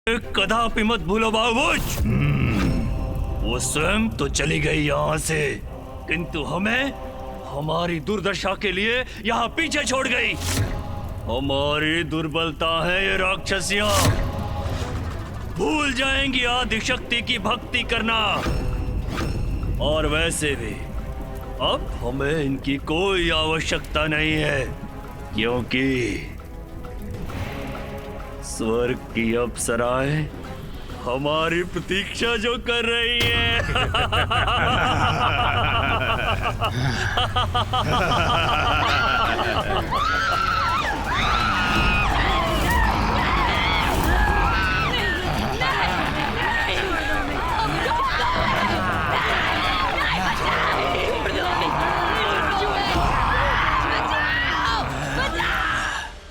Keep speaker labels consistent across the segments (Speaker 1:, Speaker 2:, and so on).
Speaker 1: कदापि मत भूलो बाबूज। वो स्वयं तो चली गई यहाँ से, किंतु हमें हमारी दुर्दशा के लिए यहाँ पीछे छोड़ गई। हमारी दुर्बलता है ये राक्षसियां, भूल जाएंगी आदि शक्ति की भक्ति करना। और वैसे भी अब हमें इनकी कोई आवश्यकता नहीं है, क्योंकि स्वर्ग की अप्सराएं हमारी प्रतीक्षा जो कर रही है।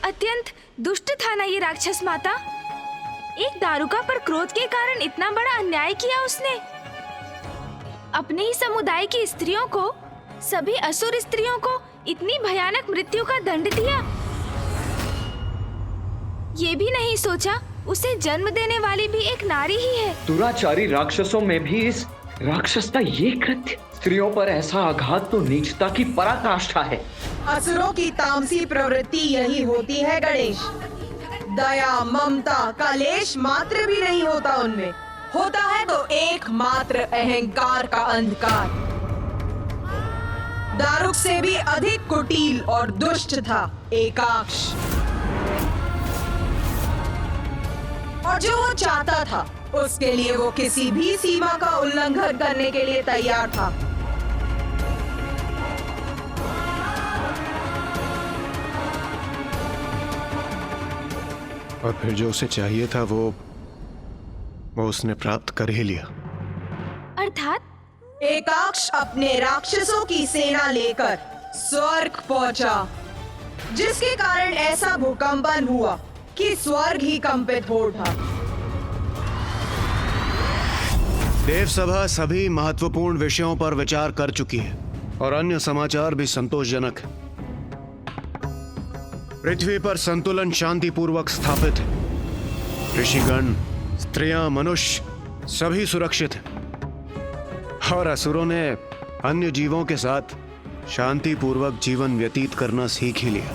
Speaker 2: अत्यंत दुष्ट था ना ये राक्षस माता। एक दारुका पर क्रोध के कारण इतना बड़ा अन्याय किया उसने। अपने ही समुदाय की स्त्रियों को, सभी असुर स्त्रियों को इतनी भयानक मृत्यु का दंड दिया। ये भी नहीं सोचा उसे जन्म देने वाली भी एक नारी ही है।
Speaker 3: दुराचारी राक्षसों में भी इस राक्षस का ये कृत्य, स्त्रियों पर ऐसा आघात तो नीचता की पराकाष्ठा है।
Speaker 4: असुरों की तामसी प्रवृत्ति यही होती है गणेश। दया, ममता का लेश मात्र भी नहीं होता उनमें, होता है तो एकमात्र अहंकार का अंधकार। दारुक से भी अधिक कुटिल और दुष्ट था एकाक्ष, और जो वो चाहता था उसके लिए वो किसी भी सीमा का उल्लंघन करने के लिए तैयार था।
Speaker 5: और फिर जो उसे चाहिए था वो उसने प्राप्त कर ही लिया।
Speaker 2: अर्थात
Speaker 4: एकाक्ष अपने राक्षसों की सेना लेकर स्वर्ग पहुंचा, जिसके कारण ऐसा भूकंपन हुआ कि स्वर्ग ही कंपित हो उठा।
Speaker 5: देव सभा सभी महत्वपूर्ण विषयों पर विचार कर चुकी है और अन्य समाचार भी संतोषजनक है। पृथ्वी पर संतुलन शांतिपूर्वक स्थापित है। ऋषिगण, स्त्रियां, मनुष्य सभी सुरक्षित हैं और असुरों ने अन्य जीवों के साथ शांतिपूर्वक जीवन व्यतीत करना सीख ही लिया।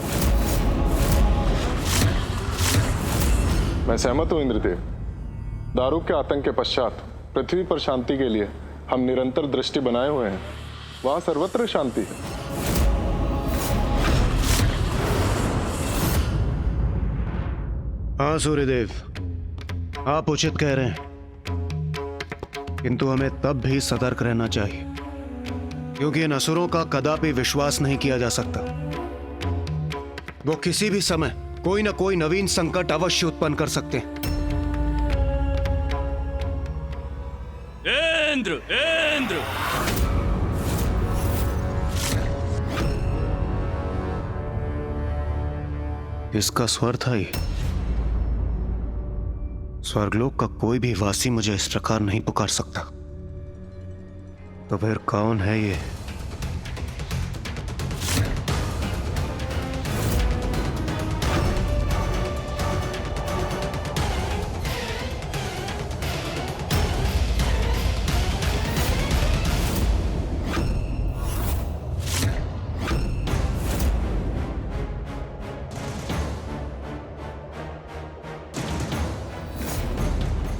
Speaker 6: मैं सहमत हूं इंद्रदेव। दारुक के आतंक के पश्चात पृथ्वी पर शांति के लिए हम निरंतर दृष्टि बनाए हुए हैं। वहां सर्वत्र शांति है।
Speaker 5: हाँ सूर्यदेव, आप उचित कह रहे हैं, किंतु हमें तब भी सतर्क रहना चाहिए, क्योंकि इन असुरों का कदापि विश्वास नहीं किया जा सकता। वो किसी भी समय कोई न कोई नवीन संकट अवश्य उत्पन्न कर सकते हैं।
Speaker 1: इंद्र, इंद्र!
Speaker 5: इसका स्वर था ही। स्वर्गलोक का कोई भी वासी मुझे इस प्रकार नहीं पुकार सकता। तो फिर कौन है ये?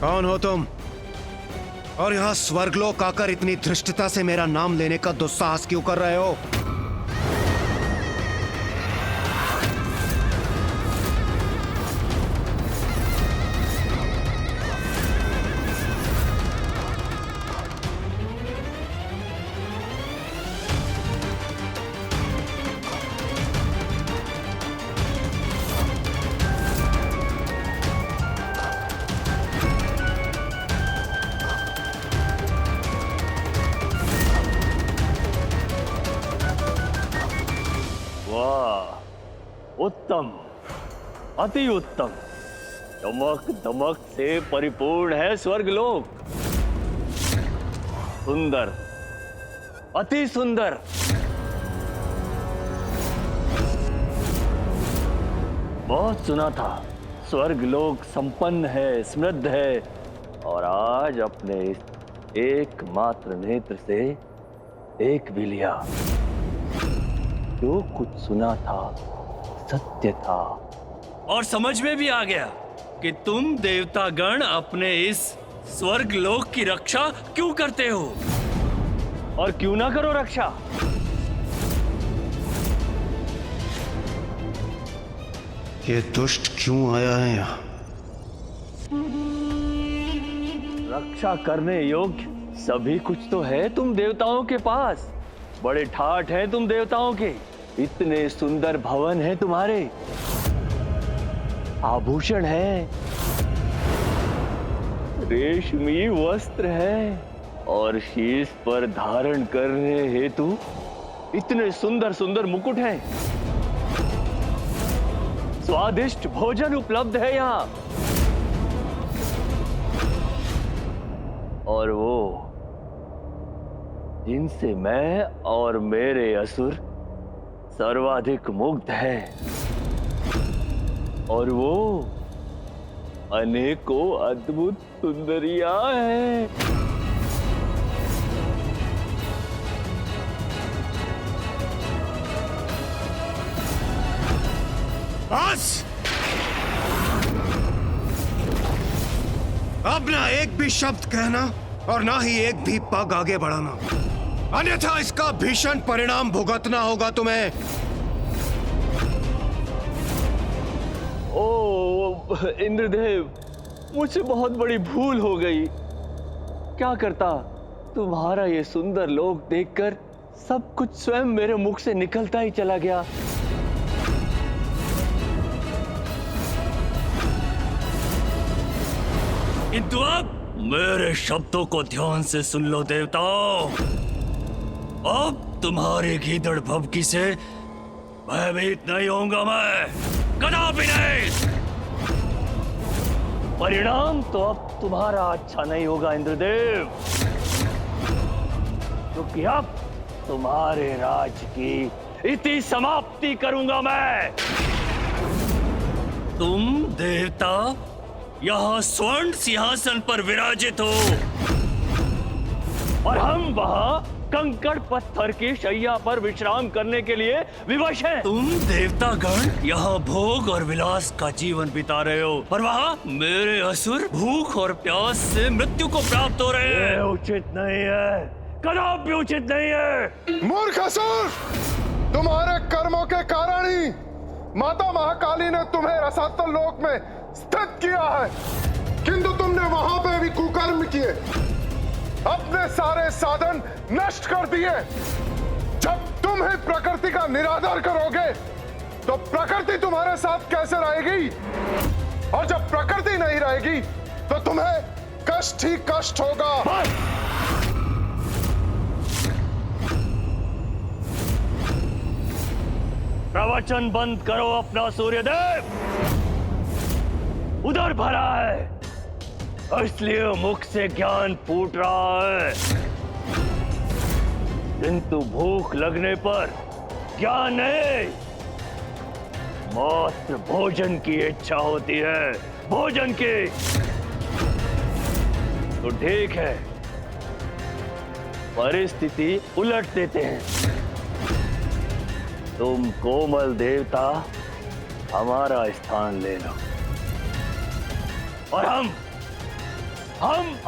Speaker 5: कौन हो तुम? और यहां स्वर्गलोक आकर इतनी धृष्टता से मेरा नाम लेने का दुस्साहस क्यों कर रहे हो?
Speaker 1: उत्तम, अति उत्तम। चमक दमक से परिपूर्ण है स्वर्गलोक। सुंदर, अति सुंदर। बहुत सुना था स्वर्ग लोक संपन्न है, समृद्ध है, और आज अपने इस एकमात्र नेत्र से देख भी लिया। जो कुछ सुना था सत्य था, और समझ में भी आ गया कि तुम देवतागण अपने इस स्वर्ग लोक की रक्षा क्यों करते हो, और क्यों ना करो रक्षा।
Speaker 5: ये दुष्ट क्यों आया है यहाँ?
Speaker 1: रक्षा करने योग्य सभी कुछ तो है तुम देवताओं के पास। बड़े ठाठ हैं तुम देवताओं के, इतने सुंदर भवन हैं तुम्हारे, आभूषण है, रेशमी वस्त्र है, और शीश पर धारण करने हेतु इतने सुंदर सुंदर मुकुट हैं। स्वादिष्ट भोजन उपलब्ध है यहाँ, और वो जिनसे मैं और मेरे असुर सर्वाधिक मुग्ध हैं, और वो अनेकों अद्भुत सुंदरियां हैं।
Speaker 5: बस! अब ना एक भी शब्द कहना और ना ही एक भी पग आगे बढ़ाना, अन्यथा इसका भीषण परिणाम भुगतना होगा तुम्हें।
Speaker 1: ओ इंद्रदेव, मुझसे बहुत बड़ी भूल हो गई। क्या करता, तुम्हारा ये सुंदर लोक देखकर सब कुछ स्वयं मेरे मुख से निकलता ही चला गया। किंतु अब मेरे शब्दों को ध्यान से सुन लो देवताओं। अब तुम्हारे गीदड़ भभकी से भयभीत नहीं होऊंगा मैं, कदापि नहीं। परिणाम तो अब तुम्हारा अच्छा नहीं होगा इंद्रदेव, क्योंकि अब तुम्हारे राज की इति समाप्ति करूंगा मैं। तुम देवता यहाँ स्वर्ण सिंहासन पर विराजित हो, और हम वहाँ कंकड़ पत्थर की शैया पर विश्राम करने के लिए विवश हैं। तुम देवतागण यहाँ भोग और विलास का जीवन बिता रहे हो, और वहाँ मेरे असुर भूख और प्यास से मृत्यु को प्राप्त हो रहे हैं। उचित नहीं है, कदापि उचित नहीं है।
Speaker 6: मूर्ख असुर, तुम्हारे कर्मों के कारण ही माता महाकाली ने तुम्हें रसातल लोक में स्थित किया है, किंतु तुमने वहां पे भी कुकर्म किए, अपने सारे साधन नष्ट कर दिए। जब तुम ही प्रकृति का निरादर करोगे तो प्रकृति तुम्हारे साथ कैसे रहेगी, और जब प्रकृति नहीं रहेगी तो तुम्हें कष्ट ही कष्ट होगा।
Speaker 1: प्रवचन बंद करो अपना सूर्यदेव, उधर भरा है, इसलिए मुख से ज्ञान फूट रहा है, किंतु भूख लगने पर ज्ञान नहीं, मात्र भोजन की इच्छा होती है, भोजन की। तो ठीक है, परिस्थिति उलट देते हैं। तुम कोमल देवता हमारा स्थान ले लो, और हम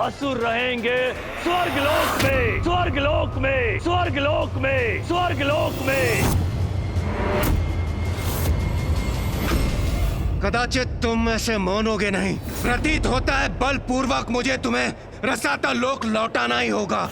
Speaker 1: असुर रहेंगे स्वर्गलोक में, स्वर्गलोक में, स्वर्गलोक में, स्वर्गलोक में।
Speaker 5: कदाचित तुम ऐसे मानोगे नहीं। प्रतीत होता है बलपूर्वक मुझे तुम्हें रसातल लोक लौटाना ही होगा।